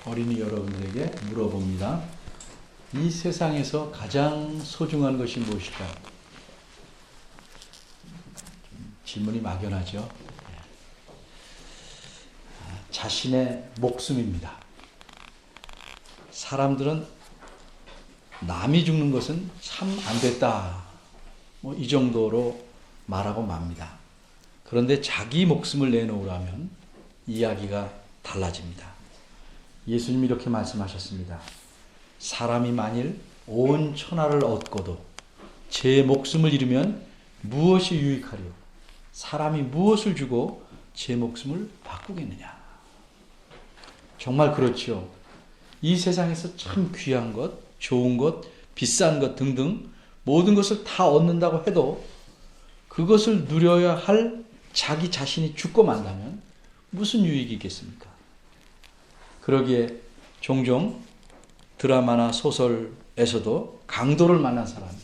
어린이 여러분들에게 물어봅니다. 이 세상에서 가장 소중한 것이 무엇일까요? 질문이 막연하죠. 자신의 목숨입니다. 사람들은 남이 죽는 것은 참 안 됐다, 이 정도로 말하고 맙니다. 그런데 자기 목숨을 내놓으라면 이야기가 달라집니다. 예수님이 이렇게 말씀하셨습니다. 사람이 만일 온 천하를 얻고도 제 목숨을 잃으면 무엇이 유익하리요? 사람이 무엇을 주고 제 목숨을 바꾸겠느냐? 정말 그렇죠. 이 세상에서 참 귀한 것, 좋은 것, 비싼 것 등등 모든 것을 다 얻는다고 해도 그것을 누려야 할 자기 자신이 죽고 만다면 무슨 유익이 있겠습니까? 그러기에 종종 드라마나 소설에서도 강도를 만난 사람이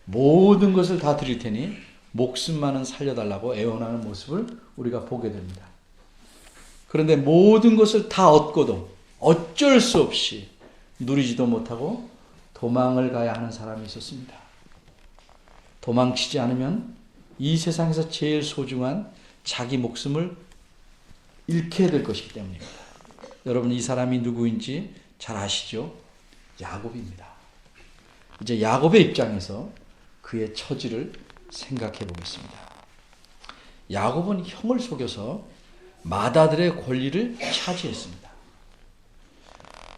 모든 것을 다 드릴 테니 목숨만은 살려달라고 애원하는 모습을 우리가 보게 됩니다. 그런데 모든 것을 다 얻고도 어쩔 수 없이 누리지도 못하고 도망을 가야 하는 사람이 있었습니다. 도망치지 않으면 이 세상에서 제일 소중한 자기 목숨을 잃게 될 것이기 때문입니다. 여러분, 이 사람이 누구인지 잘 아시죠? 야곱입니다. 이제 야곱의 입장에서 그의 처지를 생각해 보겠습니다. 야곱은 형을 속여서 맏아들의 권리를 차지했습니다.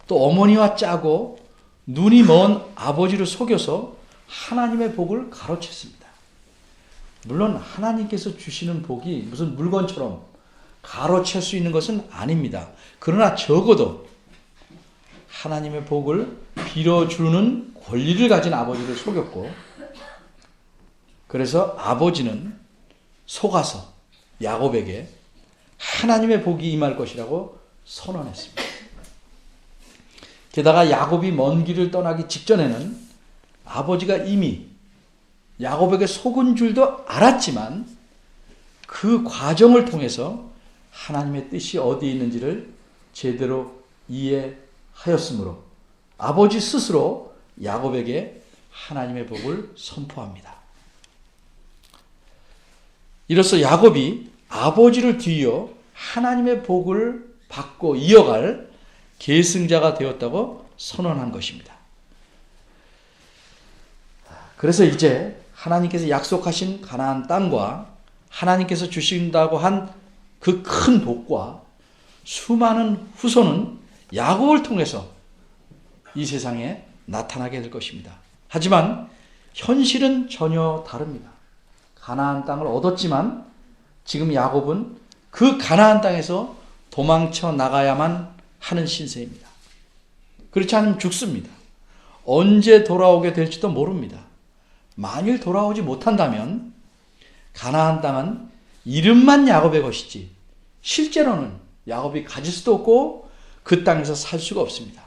또 어머니와 짜고 눈이 먼 아버지를 속여서 하나님의 복을 가로챘습니다. 물론 하나님께서 주시는 복이 무슨 물건처럼 가로챌 수 있는 것은 아닙니다. 그러나 적어도 하나님의 복을 빌어주는 권리를 가진 아버지를 속였고, 그래서 아버지는 속아서 야곱에게 하나님의 복이 임할 것이라고 선언했습니다. 게다가 야곱이 먼 길을 떠나기 직전에는 아버지가 이미 야곱에게 속은 줄도 알았지만 그 과정을 통해서 하나님의 뜻이 어디에 있는지를 제대로 이해하였으므로 아버지 스스로 야곱에게 하나님의 복을 선포합니다. 이로써 야곱이 아버지를 뒤이어 하나님의 복을 받고 이어갈 계승자가 되었다고 선언한 것입니다. 그래서 이제 하나님께서 약속하신 가나안 땅과 하나님께서 주신다고 한 그 큰 복과 수많은 후손은 야곱을 통해서 이 세상에 나타나게 될 것입니다. 하지만 현실은 전혀 다릅니다. 가나안 땅을 얻었지만 지금 야곱은 그 가나안 땅에서 도망쳐 나가야만 하는 신세입니다. 그렇지 않으면 죽습니다. 언제 돌아오게 될지도 모릅니다. 만일 돌아오지 못한다면 가나안 땅은 이름만 야곱의 것이지 실제로는 야곱이 가질 수도 없고 그 땅에서 살 수가 없습니다.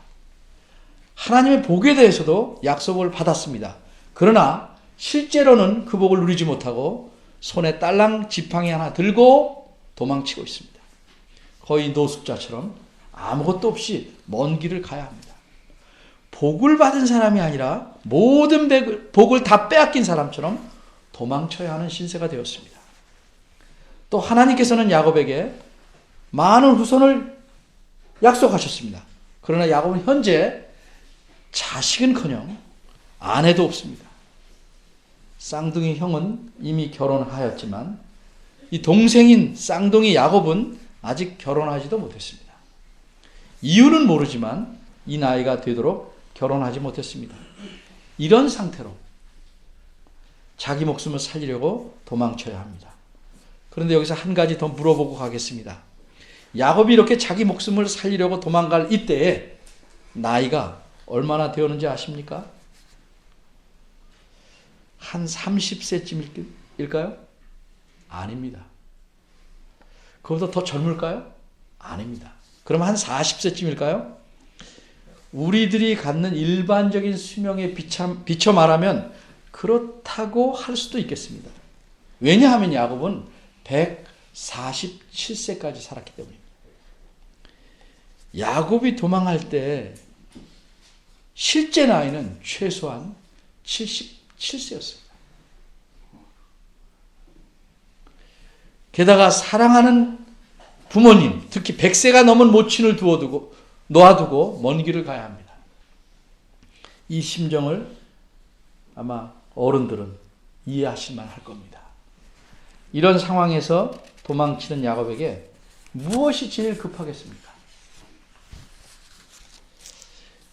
하나님의 복에 대해서도 약속을 받았습니다. 그러나 실제로는 그 복을 누리지 못하고 손에 딸랑 지팡이 하나 들고 도망치고 있습니다. 거의 노숙자처럼 아무것도 없이 먼 길을 가야 합니다. 복을 받은 사람이 아니라 모든 복을 다 빼앗긴 사람처럼 도망쳐야 하는 신세가 되었습니다. 또 하나님께서는 야곱에게 많은 후손을 약속하셨습니다. 그러나 야곱은 현재 자식은커녕 아내도 없습니다. 쌍둥이 형은 이미 결혼하였지만 이 동생인 쌍둥이 야곱은 아직 결혼하지도 못했습니다. 이유는 모르지만 이 나이가 되도록 결혼하지 못했습니다. 이런 상태로 자기 목숨을 살리려고 도망쳐야 합니다. 그런데 여기서 한 가지 더 물어보고 가겠습니다. 야곱이 이렇게 자기 목숨을 살리려고 도망갈 이때에 나이가 얼마나 되었는지 아십니까? 한 30세쯤일까요? 아닙니다. 그보다 더 젊을까요? 아닙니다. 그럼 한 40세쯤일까요? 우리들이 갖는 일반적인 수명에 비춰 말하면 그렇다고 할 수도 있겠습니다. 왜냐하면 야곱은 147세까지 살았기 때문입니다. 야곱이 도망할 때 실제 나이는 최소한 77세였습니다. 게다가 사랑하는 부모님, 특히 100세가 넘은 모친을 놓아두고 먼 길을 가야 합니다. 이 심정을 아마 어른들은 이해하실 만할 겁니다. 이런 상황에서 도망치는 야곱에게 무엇이 제일 급하겠습니까?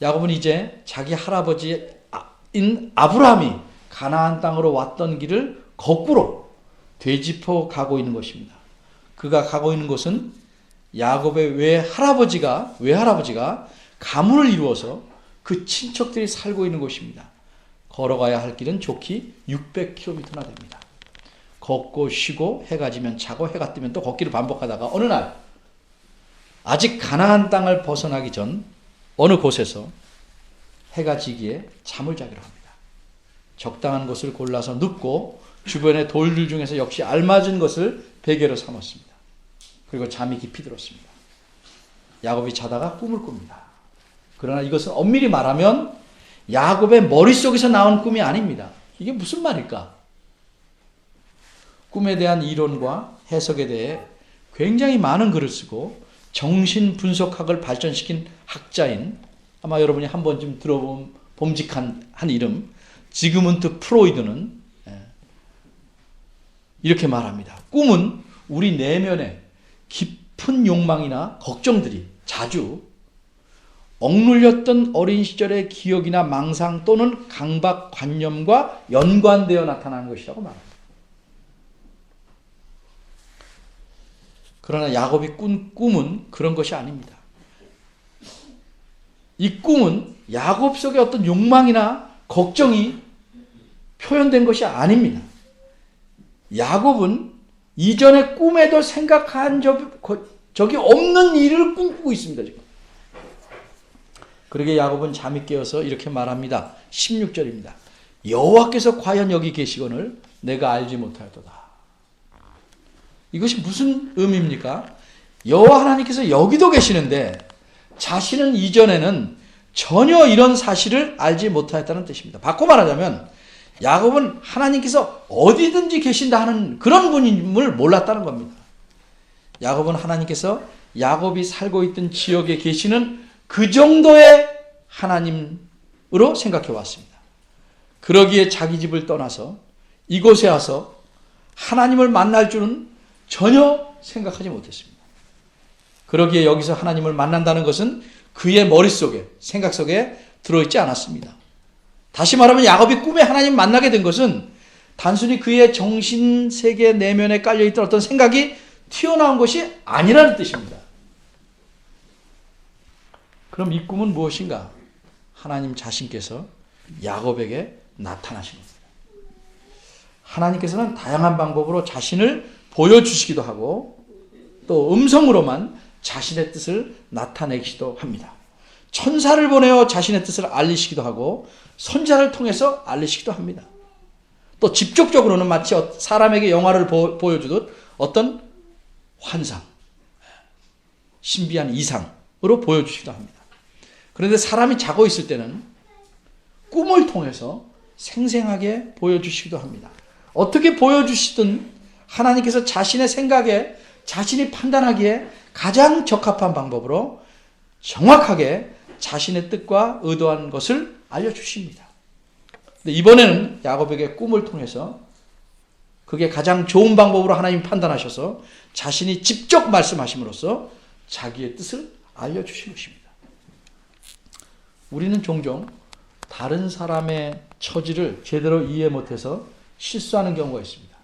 야곱은 이제 자기 할아버지인 아브라함이 가나안 땅으로 왔던 길을 거꾸로 되짚어 가고 있는 것입니다. 그가 가고 있는 곳은 야곱의 외할아버지가 가문을 이루어서 그 친척들이 살고 있는 곳입니다. 걸어가야 할 길은 좋기 600km나 됩니다. 걷고 쉬고 해가 지면 자고 해가 뜨면 또 걷기를 반복하다가 어느 날 아직 가나안 땅을 벗어나기 전 어느 곳에서 해가 지기에 잠을 자기로 합니다. 적당한 곳을 골라서 눕고 주변의 돌들 중에서 역시 알맞은 것을 베개로 삼았습니다. 그리고 잠이 깊이 들었습니다. 야곱이 자다가 꿈을 꿉니다. 그러나 이것은 엄밀히 말하면 야곱의 머릿속에서 나온 꿈이 아닙니다. 이게 무슨 말일까? 꿈에 대한 이론과 해석에 대해 굉장히 많은 글을 쓰고 정신분석학을 발전시킨 학자인, 아마 여러분이 한 번쯤 들어본 범직한 한 이름, 지그문트 프로이드는 이렇게 말합니다. 꿈은 우리 내면의 깊은 욕망이나 걱정들이 자주 억눌렸던 어린 시절의 기억이나 망상 또는 강박관념과 연관되어 나타나는 것이라고 말합니다. 그러나 야곱이 꾼 꿈은 그런 것이 아닙니다. 이 꿈은 야곱 속의 어떤 욕망이나 걱정이 표현된 것이 아닙니다. 야곱은 이전에 꿈에도 생각한 적이 없는 일을 꿈꾸고 있습니다. 지금. 그러게 야곱은 잠이 깨어서 이렇게 말합니다. 16절입니다. 여호와께서 과연 여기 계시거늘 내가 알지 못하였도다. 이것이 무슨 의미입니까? 여호와 하나님께서 여기도 계시는데 자신은 이전에는 전혀 이런 사실을 알지 못하였다는 뜻입니다. 바꿔 말하자면 야곱은 하나님께서 어디든지 계신다 하는 그런 분임을 몰랐다는 겁니다. 야곱은 하나님께서 야곱이 살고 있던 지역에 계시는 그 정도의 하나님으로 생각해 왔습니다. 그러기에 자기 집을 떠나서 이곳에 와서 하나님을 만날 줄은 전혀 생각하지 못했습니다. 그러기에 여기서 하나님을 만난다는 것은 그의 머릿속에, 생각 속에 들어있지 않았습니다. 다시 말하면 야곱이 꿈에 하나님 만나게 된 것은 단순히 그의 정신세계 내면에 깔려있던 어떤 생각이 튀어나온 것이 아니라는 뜻입니다. 그럼 이 꿈은 무엇인가? 하나님 자신께서 야곱에게 나타나신 겁니다. 하나님께서는 다양한 방법으로 자신을 보여주시기도 하고 또 음성으로만 자신의 뜻을 나타내기도 합니다. 천사를 보내어 자신의 뜻을 알리시기도 하고 선자를 통해서 알리시기도 합니다. 또 직접적으로는 마치 사람에게 영화를 보여주듯 어떤 환상, 신비한 이상으로 보여주시기도 합니다. 그런데 사람이 자고 있을 때는 꿈을 통해서 생생하게 보여주시기도 합니다. 어떻게 보여주시든 하나님께서 자신의 생각에 자신이 판단하기에 가장 적합한 방법으로 정확하게 자신의 뜻과 의도한 것을 알려주십니다. 근데 이번에는 야곱에게 꿈을 통해서 그게 가장 좋은 방법으로 하나님 판단하셔서 자신이 직접 말씀하심으로써 자기의 뜻을 알려주신 것입니다. 우리는 종종 다른 사람의 처지를 제대로 이해 못해서 실수하는 경우가 있습니다.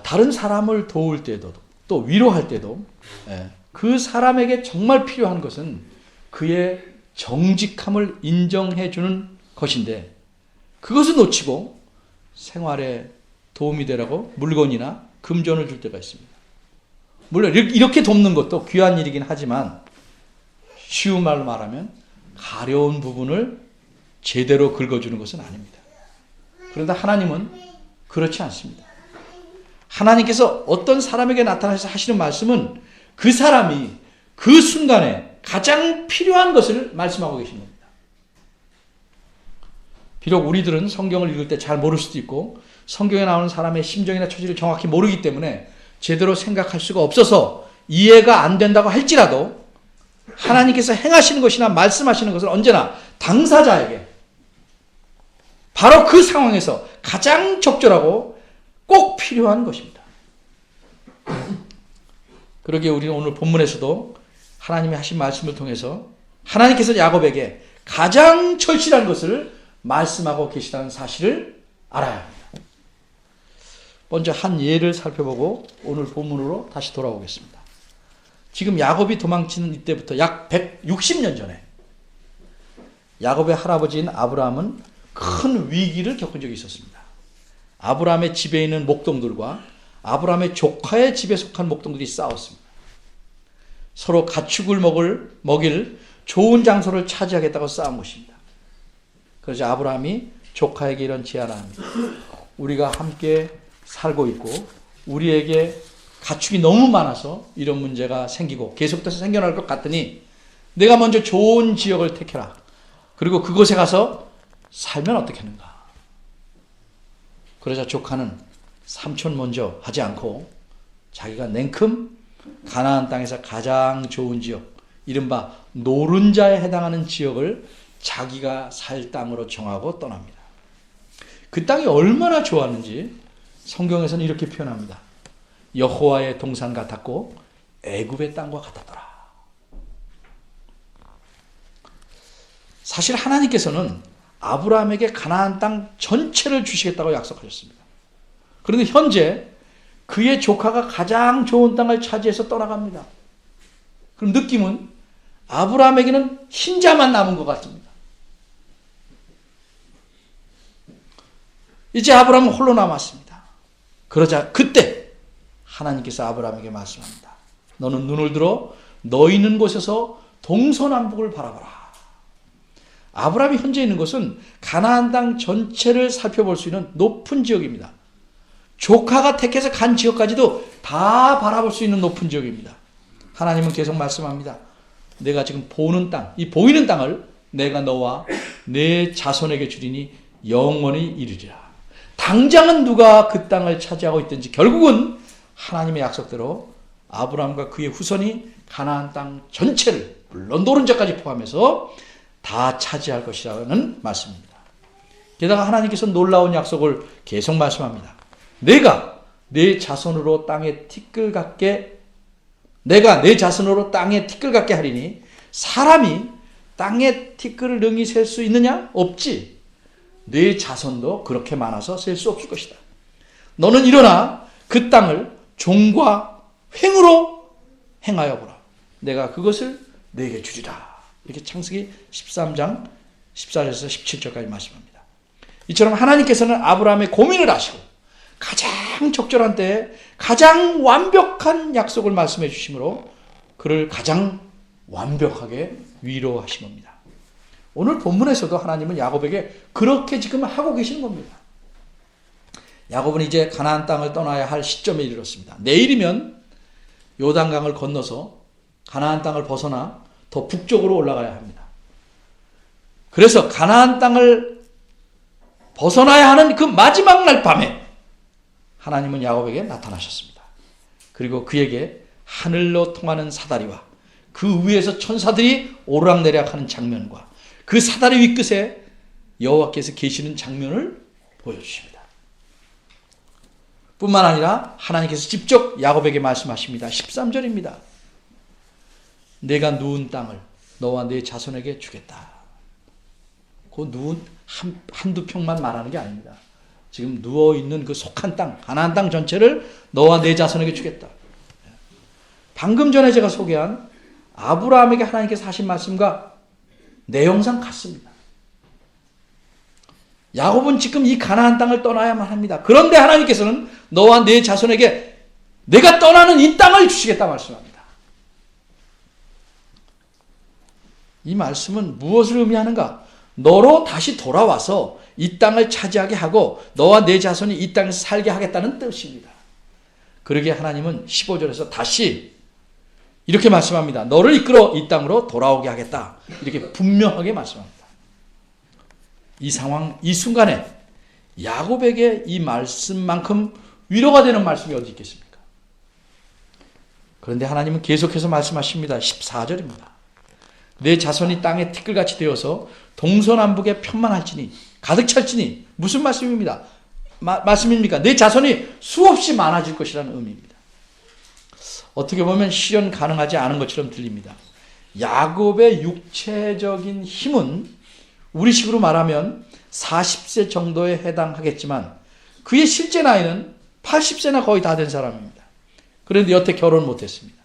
다른 사람을 도울 때도 또 위로할 때도 그 사람에게 정말 필요한 것은 그의 정직함을 인정해 주는 것인데 그것을 놓치고 생활에 도움이 되라고 물건이나 금전을 줄 때가 있습니다. 물론 이렇게 돕는 것도 귀한 일이긴 하지만 쉬운 말로 말하면 가려운 부분을 제대로 긁어주는 것은 아닙니다. 그런데 하나님은 그렇지 않습니다. 하나님께서 어떤 사람에게 나타나셔서 하시는 말씀은 그 사람이 그 순간에 가장 필요한 것을 말씀하고 계신 겁니다. 비록 우리들은 성경을 읽을 때 잘 모를 수도 있고 성경에 나오는 사람의 심정이나 처지를 정확히 모르기 때문에 제대로 생각할 수가 없어서 이해가 안 된다고 할지라도 하나님께서 행하시는 것이나 말씀하시는 것은 언제나 당사자에게 바로 그 상황에서 가장 적절하고 꼭 필요한 것입니다. 그러기에 우리는 오늘 본문에서도 하나님이 하신 말씀을 통해서 하나님께서 야곱에게 가장 절실한 것을 말씀하고 계시다는 사실을 알아야 합니다. 먼저 한 예를 살펴보고 오늘 본문으로 다시 돌아오겠습니다. 지금 야곱이 도망치는 이때부터 약 160년 전에 야곱의 할아버지인 아브라함은 큰 위기를 겪은 적이 있었습니다. 아브라함의 집에 있는 목동들과 아브라함의 조카의 집에 속한 목동들이 싸웠습니다. 서로 가축을 먹일 좋은 장소를 차지하겠다고 싸운 것입니다. 그래서 아브라함이 조카에게 이런 제안을 합니다. 우리가 함께 살고 있고 우리에게 가축이 너무 많아서 이런 문제가 생기고 계속해서 생겨날 것 같으니 내가 먼저 좋은 지역을 택해라. 그리고 그곳에 가서 살면 어떻겠는가. 그러자 조카는 삼촌 먼저 하지 않고 자기가 냉큼 가나안 땅에서 가장 좋은 지역, 이른바 노른자에 해당하는 지역을 자기가 살 땅으로 정하고 떠납니다. 그 땅이 얼마나 좋았는지 성경에서는 이렇게 표현합니다. 여호와의 동산 같았고 애굽의 땅과 같았더라. 사실 하나님께서는 아브라함에게 가나안 땅 전체를 주시겠다고 약속하셨습니다. 그런데 현재 그의 조카가 가장 좋은 땅을 차지해서 떠나갑니다. 그럼 느낌은 아브라함에게는 흰자만 남은 것 같습니다. 이제 아브라함은 홀로 남았습니다. 그러자 그때 하나님께서 아브라함에게 말씀합니다. 너는 눈을 들어 너 있는 곳에서 동서남북을 바라봐라. 아브라함이 현재 있는 곳은 가나안 땅 전체를 살펴볼 수 있는 높은 지역입니다. 조카가 택해서 간 지역까지도 다 바라볼 수 있는 높은 지역입니다. 하나님은 계속 말씀합니다. 내가 지금 보는 땅, 이 보이는 땅을 내가 너와 내 자손에게 주리니 영원히 이르리라. 당장은 누가 그 땅을 차지하고 있든지 결국은 하나님의 약속대로 아브라함과 그의 후손이 가나안 땅 전체를 물론 노른자까지 포함해서 다 차지할 것이라는 말씀입니다. 게다가 하나님께서 놀라운 약속을 계속 말씀합니다. 내가 내 자손으로 땅에 티끌 같게 하리니 사람이 땅에 티끌을 능히 셀 수 있느냐? 없지. 내 자손도 그렇게 많아서 셀 수 없을 것이다. 너는 일어나 그 땅을 종과 횡으로 행하여 보라. 내가 그것을 내게 주리라. 이렇게 창세기 13장 14절에서 17절까지 말씀합니다. 이처럼 하나님께서는 아브라함의 고민을 아시고 가장 적절한 때에 가장 완벽한 약속을 말씀해 주심으로 그를 가장 완벽하게 위로하신 겁니다. 오늘 본문에서도 하나님은 야곱에게 그렇게 지금 하고 계시는 겁니다. 야곱은 이제 가나안 땅을 떠나야 할 시점에 이르렀습니다. 내일이면 요단강을 건너서 가나안 땅을 벗어나 더 북쪽으로 올라가야 합니다. 그래서 가나안 땅을 벗어나야 하는 그 마지막 날 밤에 하나님은 야곱에게 나타나셨습니다. 그리고 그에게 하늘로 통하는 사다리와 그 위에서 천사들이 오르락내리락하는 장면과 그 사다리 윗끝에 여호와께서 계시는 장면을 보여주십니다. 뿐만 아니라 하나님께서 직접 야곱에게 말씀하십니다. 13절입니다. 내가 누운 땅을 너와 내 자손에게 주겠다. 그 누운 한두 평만 말하는 게 아닙니다. 지금 누워있는 그 속한 땅, 가나안 땅 전체를 너와 내 자손에게 주겠다. 방금 전에 제가 소개한 아브라함에게 하나님께서 하신 말씀과 내용상 같습니다. 야곱은 지금 이 가나안 땅을 떠나야만 합니다. 그런데 하나님께서는 너와 내 자손에게 내가 떠나는 이 땅을 주시겠다 말씀합니다. 이 말씀은 무엇을 의미하는가? 너로 다시 돌아와서 이 땅을 차지하게 하고 너와 내 자손이 이 땅에서 살게 하겠다는 뜻입니다. 그러기에 하나님은 15절에서 다시 이렇게 말씀합니다. 너를 이끌어 이 땅으로 돌아오게 하겠다. 이렇게 분명하게 말씀합니다. 이 상황, 이 순간에 야곱에게 이 말씀만큼 위로가 되는 말씀이 어디 있겠습니까? 그런데 하나님은 계속해서 말씀하십니다. 14절입니다. 내 자손이 땅에 티끌같이 되어서 동서남북에 편만할지니 가득 찰지니 무슨 말씀입니다? 말씀입니까? 내 자손이 수없이 많아질 것이라는 의미입니다. 어떻게 보면 실현 가능하지 않은 것처럼 들립니다. 야곱의 육체적인 힘은 우리식으로 말하면 40세 정도에 해당하겠지만 그의 실제 나이는 80세나 거의 다 된 사람입니다. 그런데 여태 결혼 못했습니다.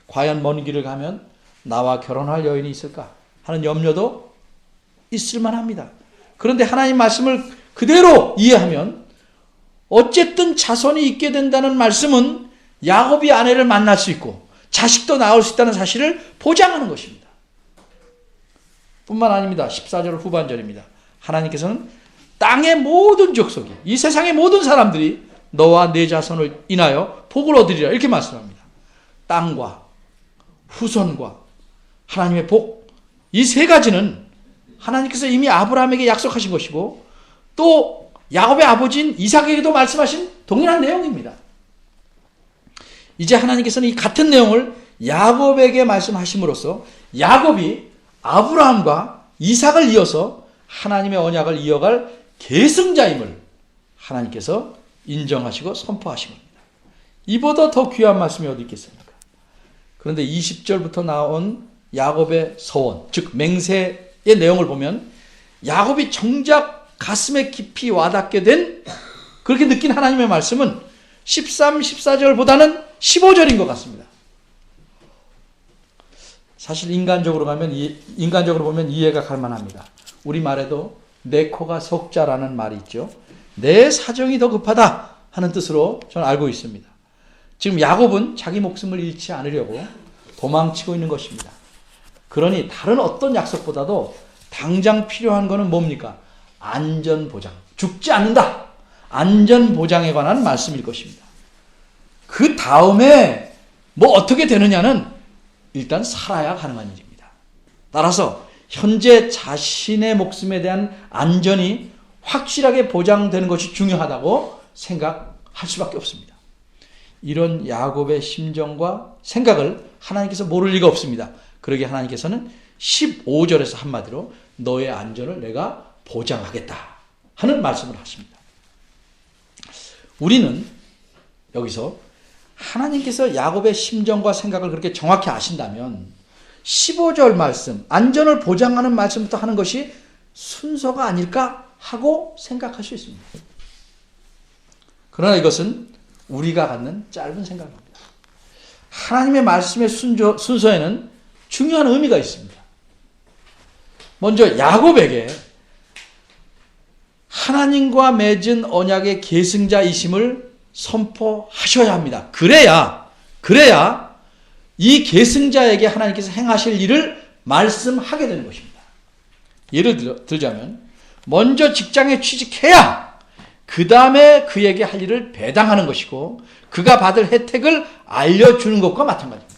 과연 먼 길을 가면 나와 결혼할 여인이 있을까 하는 염려도 있을 만합니다. 그런데 하나님 말씀을 그대로 이해하면 어쨌든 자손이 있게 된다는 말씀은 야곱이 아내를 만날 수 있고 자식도 낳을 수 있다는 사실을 보장하는 것입니다. 뿐만 아닙니다. 14절 후반절입니다. 하나님께서는 땅의 모든 족속이, 이 세상의 모든 사람들이 너와 네 자손을 인하여 복을 얻으리라 이렇게 말씀합니다. 땅과 후손과 하나님의 복, 이 세 가지는 하나님께서 이미 아브라함에게 약속하신 것이고 또 야곱의 아버지인 이삭에게도 말씀하신 동일한 내용입니다. 이제 하나님께서는 이 같은 내용을 야곱에게 말씀하심으로써 야곱이 아브라함과 이삭을 이어서 하나님의 언약을 이어갈 계승자임을 하나님께서 인정하시고 선포하신 겁니다. 이보다 더 귀한 말씀이 어디 있겠습니까? 그런데 20절부터 나온 야곱의 서원, 즉 맹세의 내용을 보면 야곱이 정작 가슴에 깊이 와닿게 된 그렇게 느낀 하나님의 말씀은 13, 14절보다는 15절인 것 같습니다. 사실 인간적으로 보면 이해가 갈 만합니다. 우리말에도 내 코가 석자라는 말이 있죠. 내 사정이 더 급하다 하는 뜻으로 저는 알고 있습니다. 지금 야곱은 자기 목숨을 잃지 않으려고 도망치고 있는 것입니다. 그러니 다른 어떤 약속보다도 당장 필요한 것은 뭡니까? 안전보장. 죽지 않는다. 안전보장에 관한 말씀일 것입니다. 그 다음에 뭐 어떻게 되느냐는 일단 살아야 가능한 일입니다. 따라서 현재 자신의 목숨에 대한 안전이 확실하게 보장되는 것이 중요하다고 생각할 수밖에 없습니다. 이런 야곱의 심정과 생각을 하나님께서 모를 리가 없습니다. 그러기에 하나님께서는 15절에서 한마디로 너의 안전을 내가 보장하겠다 하는 말씀을 하십니다. 우리는 여기서 하나님께서 야곱의 심정과 생각을 그렇게 정확히 아신다면 15절 말씀, 안전을 보장하는 말씀부터 하는 것이 순서가 아닐까 하고 생각할 수 있습니다. 그러나 이것은 우리가 갖는 짧은 생각입니다. 하나님의 말씀의 순서에는 중요한 의미가 있습니다. 먼저 야곱에게 하나님과 맺은 언약의 계승자이심을 선포하셔야 합니다. 그래야 이 계승자에게 하나님께서 행하실 일을 말씀하게 되는 것입니다. 예를 들자면 먼저 직장에 취직해야 그 다음에 그에게 할 일을 배당하는 것이고 그가 받을 혜택을 알려주는 것과 마찬가지입니다.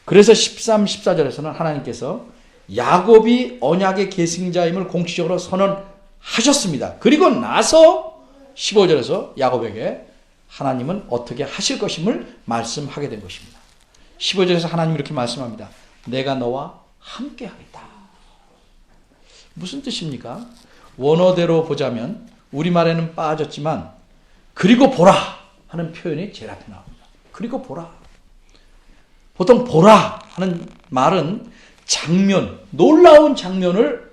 그래서 13, 14절에서는 하나님께서 야곱이 언약의 계승자임을 공식적으로 선언하셨습니다. 그리고 나서 15절에서 야곱에게 하나님은 어떻게 하실 것임을 말씀하게 된 것입니다. 15절에서 하나님이 이렇게 말씀합니다. 내가 너와 함께 하겠다. 무슨 뜻입니까? 원어대로 보자면 우리말에는 빠졌지만 그리고 보라 하는 표현이 제일 앞에 나옵니다. 그리고 보라. 보통 보라 하는 말은 장면, 놀라운 장면을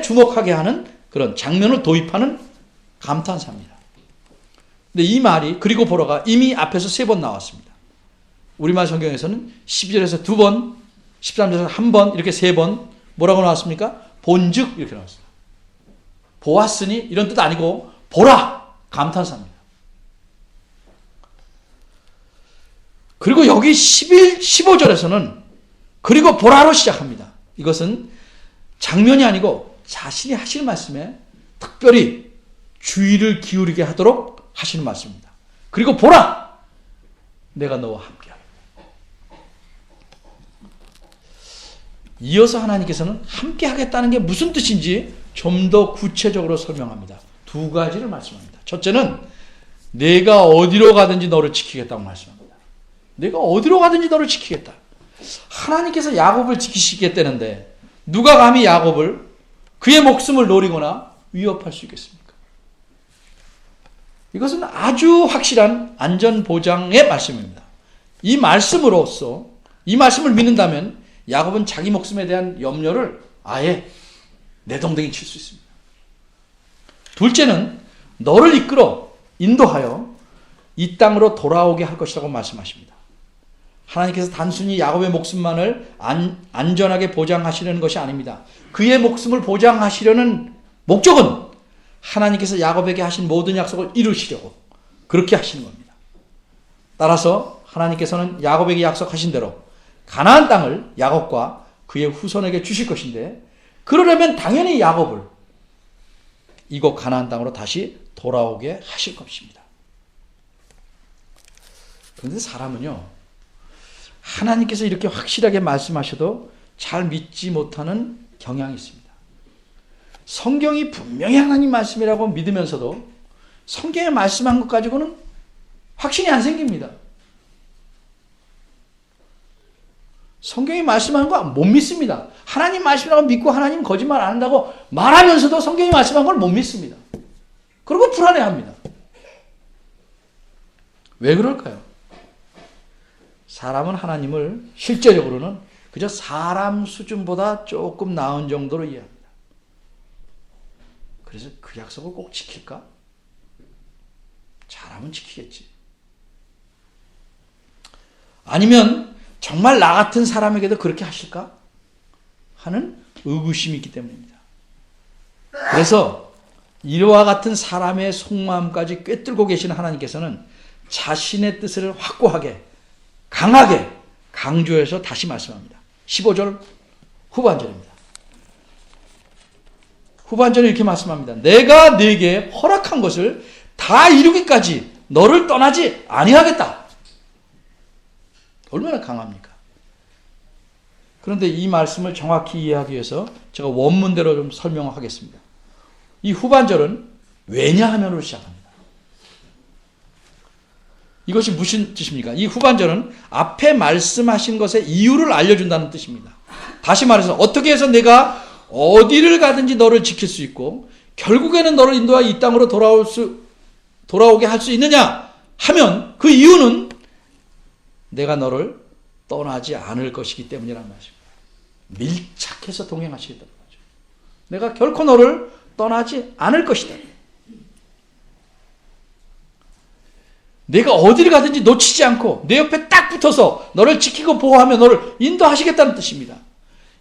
주목하게 하는 그런 장면을 도입하는 감탄사입니다. 근데 이 말이 그리고 보라가 이미 앞에서 3번 나왔습니다. 우리말 성경에서는 12절에서 2번, 13절에서 1번, 이렇게 3번 뭐라고 나왔습니까? 본즉 이렇게 나왔습니다. 보았으니 이런 뜻 아니고 보라 감탄사입니다. 그리고 여기 15절에서는 그리고 보라로 시작합니다. 이것은 장면이 아니고 자신이 하실 말씀에 특별히 주의를 기울이게 하도록 하시는 말씀입니다. 그리고 보라! 내가 너와 함께하겠다. 이어서 하나님께서는 함께하겠다는 게 무슨 뜻인지 좀 더 구체적으로 설명합니다. 두 가지를 말씀합니다. 첫째는 내가 어디로 가든지 너를 지키겠다고 말씀합니다. 내가 어디로 가든지 너를 지키겠다. 하나님께서 야곱을 지키시겠다는데 누가 감히 야곱을 그의 목숨을 노리거나 위협할 수 있겠습니까? 이것은 아주 확실한 안전보장의 말씀입니다. 이 말씀으로써 이 말씀을 믿는다면 야곱은 자기 목숨에 대한 염려를 아예 내동댕이 칠 수 있습니다. 둘째는 너를 이끌어 인도하여 이 땅으로 돌아오게 할 것이라고 말씀하십니다. 하나님께서 단순히 야곱의 목숨만을 안전하게 보장하시려는 것이 아닙니다. 그의 목숨을 보장하시려는 목적은 하나님께서 야곱에게 하신 모든 약속을 이루시려고 그렇게 하시는 겁니다. 따라서 하나님께서는 야곱에게 약속하신 대로 가나안 땅을 야곱과 그의 후손에게 주실 것인데 그러려면 당연히 야곱을 이곳 가나안 땅으로 다시 돌아오게 하실 것입니다. 그런데 사람은요, 하나님께서 이렇게 확실하게 말씀하셔도 잘 믿지 못하는 경향이 있습니다. 성경이 분명히 하나님 말씀이라고 믿으면서도 성경에 말씀한 것 가지고는 확신이 안 생깁니다. 성경이 말씀한 거 못 믿습니다. 하나님 말씀이라고 믿고 하나님 거짓말 안 한다고 말하면서도 성경이 말씀한 걸 못 믿습니다. 그리고 불안해합니다. 왜 그럴까요? 사람은 하나님을 실제적으로는 그저 사람 수준보다 조금 나은 정도로 이해합니다. 그래서 그 약속을 꼭 지킬까? 잘하면 지키겠지. 아니면 정말 나 같은 사람에게도 그렇게 하실까? 하는 의구심이 있기 때문입니다. 그래서 이와 같은 사람의 속마음까지 꿰뚫고 계시는 하나님께서는 자신의 뜻을 확고하게 강하게 강조해서 다시 말씀합니다. 15절 후반절입니다. 후반절은 이렇게 말씀합니다. 내가 네게 허락한 것을 다 이루기까지 너를 떠나지 아니하겠다. 얼마나 강합니까? 그런데 이 말씀을 정확히 이해하기 위해서 제가 원문대로 좀 설명하겠습니다. 이 후반절은 왜냐하면으로 시작합니다. 이것이 무슨 뜻입니까? 이 후반절은 앞에 말씀하신 것의 이유를 알려준다는 뜻입니다. 다시 말해서 어떻게 해서 내가 어디를 가든지 너를 지킬 수 있고 결국에는 너를 인도하여 이 땅으로 돌아오게 할 수 있느냐 하면 그 이유는 내가 너를 떠나지 않을 것이기 때문이라는 말입니다. 밀착해서 동행하시겠다는 거죠. 내가 결코 너를 떠나지 않을 것이다. 내가 어디를 가든지 놓치지 않고 내 옆에 딱 붙어서 너를 지키고 보호하며 너를 인도하시겠다는 뜻입니다.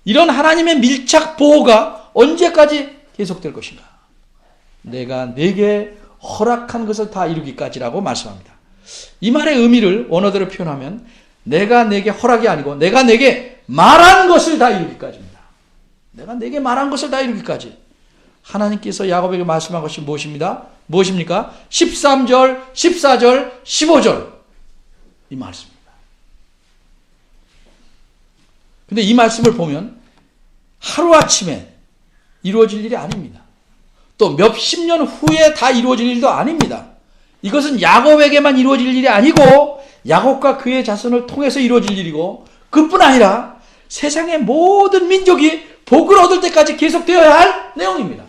이런 하나님의 밀착 보호가 언제까지 계속될 것인가? 내가 네게 허락한 것을 다 이루기까지라고 말씀합니다. 이 말의 의미를 원어대로 표현하면 내가 내게 허락이 아니고 내가 내게 말한 것을 다 이루기까지입니다. 내가 내게 말한 것을 다 이루기까지. 하나님께서 야곱에게 말씀한 것이 무엇입니다? 무엇입니까? 13절, 14절, 15절 이 말씀입니다. 근데 이 말씀을 보면 하루아침에 이루어질 일이 아닙니다. 또 몇십 년 후에 다 이루어질 일도 아닙니다. 이것은 야곱에게만 이루어질 일이 아니고 야곱과 그의 자손을 통해서 이루어질 일이고 그뿐 아니라 세상의 모든 민족이 복을 얻을 때까지 계속되어야 할 내용입니다.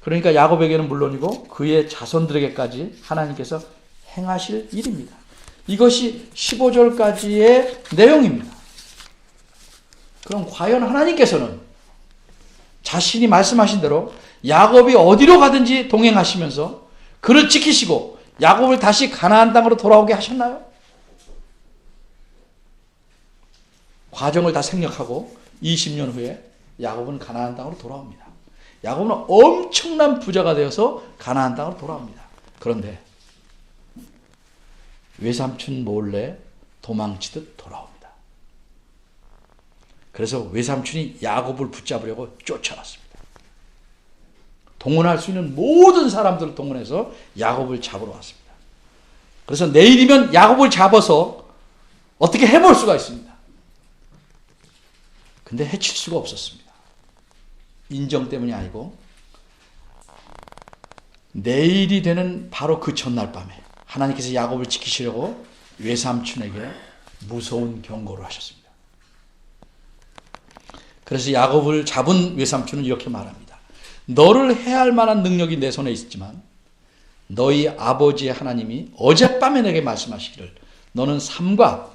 그러니까 야곱에게는 물론이고 그의 자손들에게까지 하나님께서 행하실 일입니다. 이것이 15절까지의 내용입니다. 그럼 과연 하나님께서는 자신이 말씀하신 대로 야곱이 어디로 가든지 동행하시면서 그를 지키시고 야곱을 다시 가나안 땅으로 돌아오게 하셨나요? 과정을 다 생략하고 20년 후에 야곱은 가나안 땅으로 돌아옵니다. 야곱은 엄청난 부자가 되어서 가나안 땅으로 돌아옵니다. 그런데 외삼촌 몰래 도망치듯 돌아옵니다. 그래서 외삼촌이 야곱을 붙잡으려고 쫓아왔습니다. 동원할 수 있는 모든 사람들을 동원해서 야곱을 잡으러 왔습니다. 그래서 내일이면 야곱을 잡아서 어떻게 해볼 수가 있습니다. 근데 해칠 수가 없었습니다. 인정 때문이 아니고 내일이 되는 바로 그 전날 밤에 하나님께서 야곱을 지키시려고 외삼촌에게 무서운 경고를 하셨습니다. 그래서 야곱을 잡은 외삼촌은 이렇게 말합니다. 너를 해할 만한 능력이 내 손에 있지만 너희 아버지의 하나님이 어젯밤에 내게 말씀하시기를 너는 삼가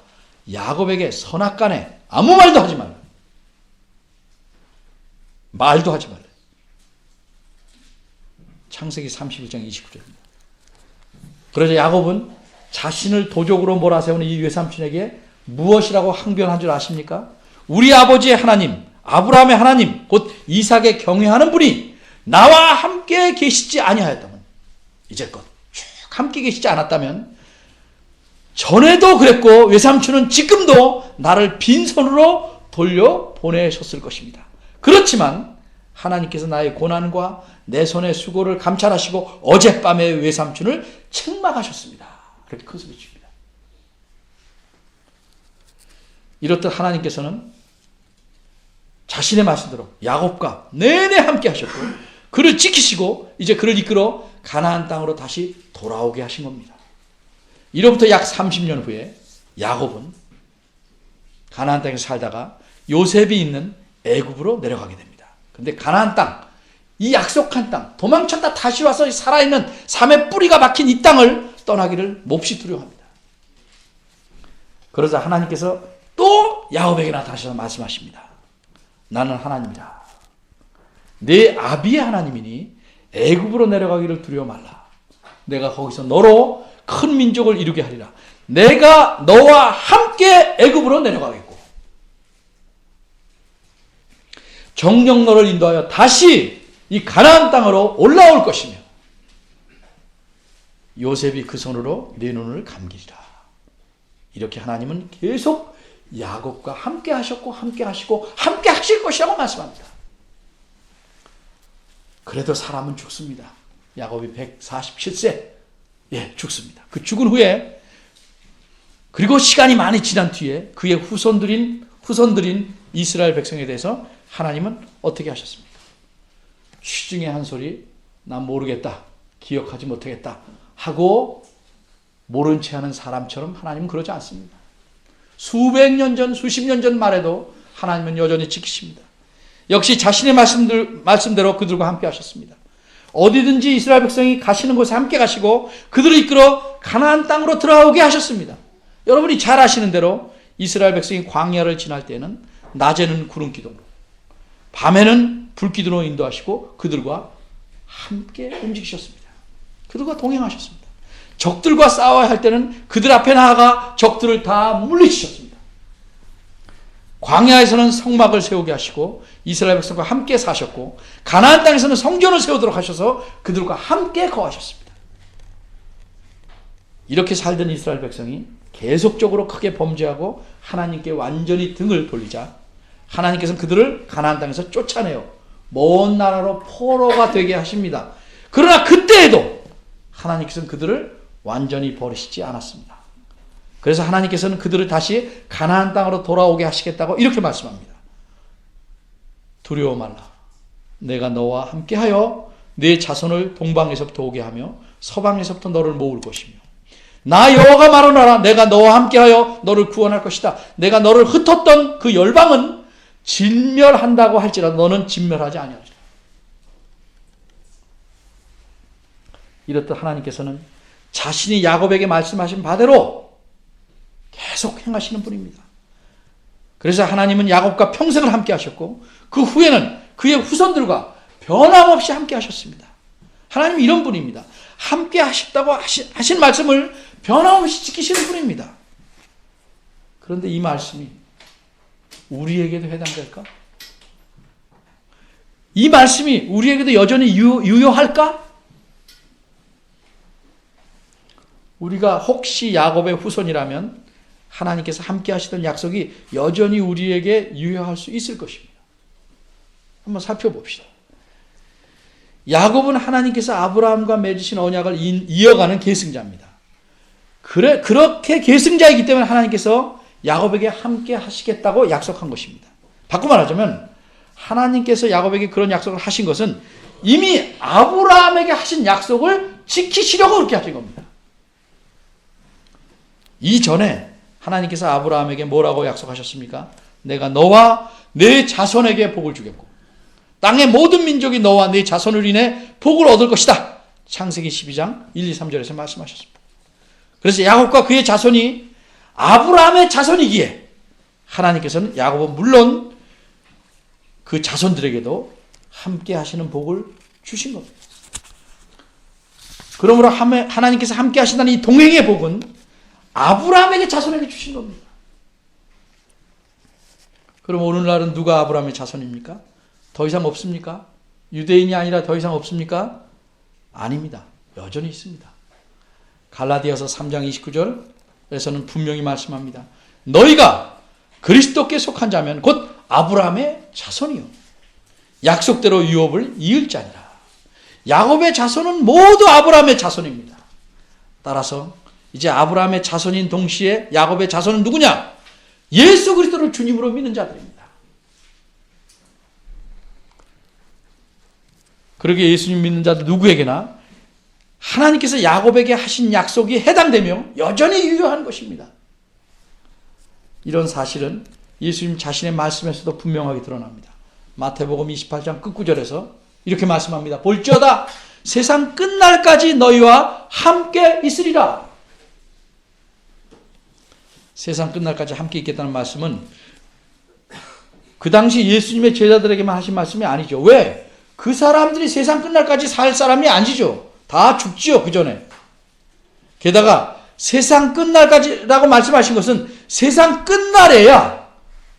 야곱에게 선악간에 아무 말도 하지 말라. 말도 하지 말라. 창세기 31장 29절입니다. 그래서 야곱은 자신을 도적으로 몰아세우는 이 외삼촌에게 무엇이라고 항변한 줄 아십니까? 우리 아버지의 하나님, 아브라함의 하나님, 곧 이삭에 경외하는 분이 나와 함께 계시지 아니하였다면, 이제껏 쭉 함께 계시지 않았다면 전에도 그랬고 외삼촌은 지금도 나를 빈손으로 돌려 보내셨을 것입니다. 그렇지만 하나님께서 나의 고난과 내 손의 수고를 감찰하시고 어젯밤에 외삼촌을 책망하셨습니다. 그렇게 큰 소리 칩니다. 이렇듯 하나님께서는 자신의 말씀대로 야곱과 내내 함께 하셨고 그를 지키시고 이제 그를 이끌어 가나안 땅으로 다시 돌아오게 하신 겁니다. 이로부터 약 30년 후에 야곱은 가나안 땅에서 살다가 요셉이 있는 애굽으로 내려가게 됩니다. 그런데 가나안 땅, 이 약속한 땅, 도망쳤다 다시 와서 살아있는 삶의 뿌리가 박힌 이 땅을 떠나기를 몹시 두려워합니다. 그러자 하나님께서 또 야곱에게 나타나셔서 말씀하십니다. 나는 하나님이다. 네 아비의 하나님이니 애굽으로 내려가기를 두려워 말라. 내가 거기서 너로 큰 민족을 이루게 하리라. 내가 너와 함께 애굽으로 내려가겠고 정녕 너를 인도하여 다시 이 가나안 땅으로 올라올 것이며 요셉이 그 손으로 네 눈을 감기리라. 이렇게 하나님은 계속 야곱과 함께 하셨고 함께 하시고 함께 하실 것이라고 말씀합니다. 그래도 사람은 죽습니다. 야곱이 147세 죽습니다. 그 죽은 후에 그리고 시간이 많이 지난 뒤에 그의 후손들인 이스라엘 백성에 대해서 하나님은 어떻게 하셨습니까? 시중에 한 소리 난 모르겠다, 기억하지 못하겠다 하고 모른 채 하는 사람처럼 하나님은 그러지 않습니다. 수백 년 전, 수십 년 전 말에도 하나님은 여전히 지키십니다. 역시 자신의 말씀대로 그들과 함께 하셨습니다. 어디든지 이스라엘 백성이 가시는 곳에 함께 가시고 그들을 이끌어 가나안 땅으로 들어오게 하셨습니다. 여러분이 잘 아시는 대로 이스라엘 백성이 광야를 지날 때는 낮에는 구름 기둥으로 밤에는 불기둥으로 인도하시고 그들과 함께 움직이셨습니다. 그들과 동행하셨습니다. 적들과 싸워야 할 때는 그들 앞에 나아가 적들을 다 물리치셨습니다. 광야에서는 성막을 세우게 하시고 이스라엘 백성과 함께 사셨고 가나안 땅에서는 성전을 세우도록 하셔서 그들과 함께 거하셨습니다. 이렇게 살던 이스라엘 백성이 계속적으로 크게 범죄하고 하나님께 완전히 등을 돌리자 하나님께서는 그들을 가나안 땅에서 쫓아내어 먼 나라로 포로가 되게 하십니다. 그러나 그때에도 하나님께서는 그들을 완전히 버리시지 않았습니다. 그래서 하나님께서는 그들을 다시 가나안 땅으로 돌아오게 하시겠다고 이렇게 말씀합니다. 두려워 말라. 내가 너와 함께하여 네 자손을 동방에서부터 오게 하며 서방에서부터 너를 모을 것이며 나 여호와가 말하노라. 내가 너와 함께하여 너를 구원할 것이다. 내가 너를 흩었던 그 열방은 진멸한다고 할지라도 너는 진멸하지 아니하리라. 이렇듯 하나님께서는 자신이 야곱에게 말씀하신 바대로 계속 행하시는 분입니다. 그래서 하나님은 야곱과 평생을 함께 하셨고 그 후에는 그의 후손들과 변함없이 함께 하셨습니다. 하나님은 이런 분입니다. 함께 하셨다고 하신 말씀을 변함없이 지키시는 분입니다. 그런데 이 말씀이 우리에게도 해당될까? 이 말씀이 우리에게도 여전히 유효할까? 우리가 혹시 야곱의 후손이라면 하나님께서 함께 하시던 약속이 여전히 우리에게 유효할 수 있을 것입니다. 한번 살펴봅시다. 야곱은 하나님께서 아브라함과 맺으신 언약을 이어가는 계승자입니다. 그렇게 계승자이기 때문에 하나님께서 야곱에게 함께 하시겠다고 약속한 것입니다. 바꿔 말하자면 하나님께서 야곱에게 그런 약속을 하신 것은 이미 아브라함에게 하신 약속을 지키시려고 그렇게 하신 겁니다. 이전에 하나님께서 아브라함에게 뭐라고 약속하셨습니까? 내가 너와 내 자손에게 복을 주겠고 땅의 모든 민족이 너와 네 자손을 인해 복을 얻을 것이다. 창세기 12장 1, 2, 3절에서 말씀하셨습니다. 그래서 야곱과 그의 자손이 아브라함의 자손이기에 하나님께서는 야곱은 물론 그 자손들에게도 함께 하시는 복을 주신 겁니다. 그러므로 하나님께서 함께 하신다는 이 동행의 복은 아브라함에게 자손에게 주신 겁니다. 그럼 오늘날은 누가 아브라함의 자손입니까? 더 이상 없습니까? 유대인이 아니라 더 이상 없습니까? 아닙니다. 여전히 있습니다. 갈라디아서 3장 29절에서는 분명히 말씀합니다. 너희가 그리스도께 속한 자면 곧 아브라함의 자손이요 약속대로 유업을 이을 자니라. 야곱의 자손은 모두 아브라함의 자손입니다. 따라서 이제 아브라함의 자손인 동시에 야곱의 자손은 누구냐? 예수 그리스도를 주님으로 믿는 자들입니다. 그러기에 예수님 믿는 자들 누구에게나 하나님께서 야곱에게 하신 약속이 해당되며 여전히 유효한 것입니다. 이런 사실은 예수님 자신의 말씀에서도 분명하게 드러납니다. 마태복음 28장 끝구절에서 이렇게 말씀합니다. 볼지어다 세상 끝날까지 너희와 함께 있으리라. 세상 끝날까지 함께 있겠다는 말씀은 그 당시 예수님의 제자들에게만 하신 말씀이 아니죠. 왜? 그 사람들이 세상 끝날까지 살 사람이 아니죠. 다 죽지요, 그 전에. 게다가 세상 끝날까지라고 말씀하신 것은 세상 끝날에야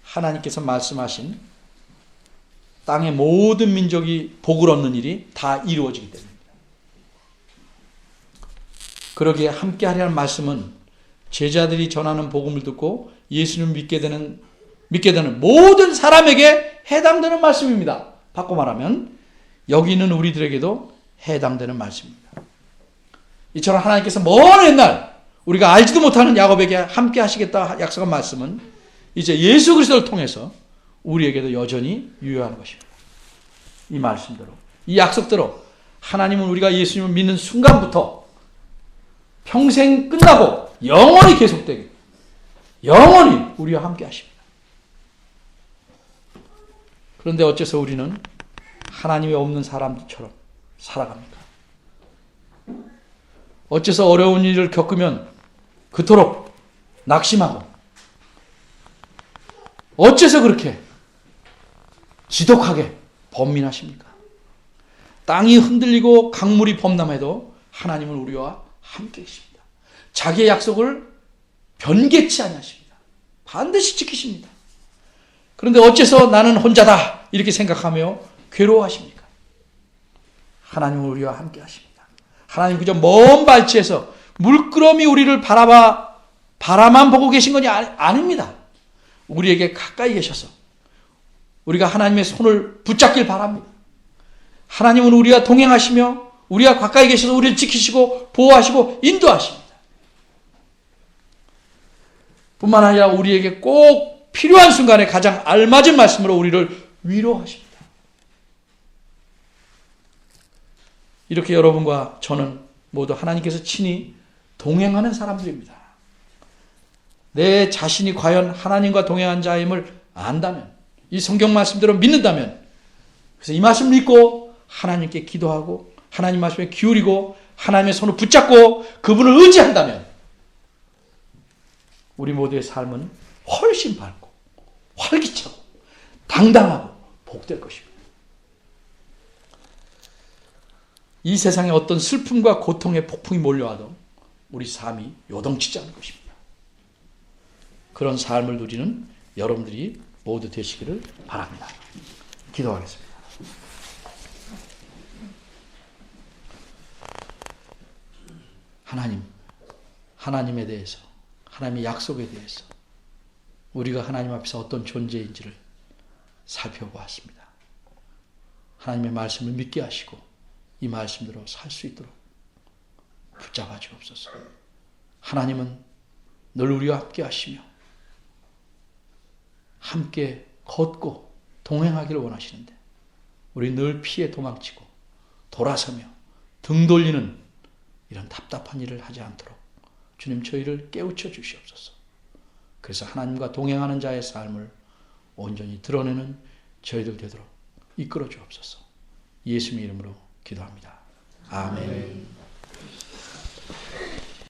하나님께서 말씀하신 땅의 모든 민족이 복을 얻는 일이 다 이루어지기 때문입니다. 그러기에 함께 하려는 말씀은 제자들이 전하는 복음을 듣고 예수님을 믿게 되는 모든 사람에게 해당되는 말씀입니다. 바꿔 말하면 여기 있는 우리들에게도 해당되는 말씀입니다. 이처럼 하나님께서 먼 옛날 우리가 알지도 못하는 야곱에게 함께 하시겠다 약속한 말씀은 이제 예수 그리스도를 통해서 우리에게도 여전히 유효한 것입니다. 이 말씀대로, 이 약속대로 하나님은 우리가 예수님을 믿는 순간부터 평생 끝나고 영원히 계속되게 영원히 우리와 함께 하십니다. 그런데 어째서 우리는 하나님이 없는 사람들처럼 살아갑니까? 어째서 어려운 일을 겪으면 그토록 낙심하고 어째서 그렇게 지독하게 번민하십니까? 땅이 흔들리고 강물이 범람해도 하나님은 우리와 함께 계십니다. 자기의 약속을 변개치 아니하십니다. 반드시 지키십니다. 그런데 어째서 나는 혼자다 이렇게 생각하며 괴로워하십니까? 하나님은 우리와 함께 하십니다. 하나님 그저 먼 발치에서 물끄러미 우리를 바라만 보고 계신 것이 아닙니다. 우리에게 가까이 계셔서 우리가 하나님의 손을 붙잡길 바랍니다. 하나님은 우리와 동행하시며 우리와 가까이 계셔서 우리를 지키시고 보호하시고 인도하십니다. 뿐만 아니라 우리에게 꼭 필요한 순간에 가장 알맞은 말씀으로 우리를 위로하십니다. 이렇게 여러분과 저는 모두 하나님께서 친히 동행하는 사람들입니다. 내 자신이 과연 하나님과 동행한 자임을 안다면, 이 성경 말씀대로 믿는다면, 그래서 이 말씀 믿고 하나님께 기도하고 하나님 말씀에 기울이고 하나님의 손을 붙잡고 그분을 의지한다면 우리 모두의 삶은 훨씬 밝고 활기차고 당당하고 복될 것입니다. 이 세상에 어떤 슬픔과 고통의 폭풍이 몰려와도 우리 삶이 요동치지 않을 것입니다. 그런 삶을 누리는 여러분들이 모두 되시기를 바랍니다. 기도하겠습니다. 하나님에 대해서, 하나님의 약속에 대해서 우리가 하나님 앞에서 어떤 존재인지를 살펴보았습니다. 하나님의 말씀을 믿게 하시고 이 말씀대로 살 수 있도록 붙잡아 주옵소서. 하나님은 늘 우리와 함께 하시며 함께 걷고 동행하기를 원하시는데 우리 늘 피해 도망치고 돌아서며 등 돌리는 이런 답답한 일을 하지 않도록 주님 저희를 깨우쳐 주시옵소서. 그래서 하나님과 동행하는 자의 삶을 온전히 드러내는 저희들 되도록 이끌어 주옵소서. 예수님의 이름으로 기도합니다. 아멘.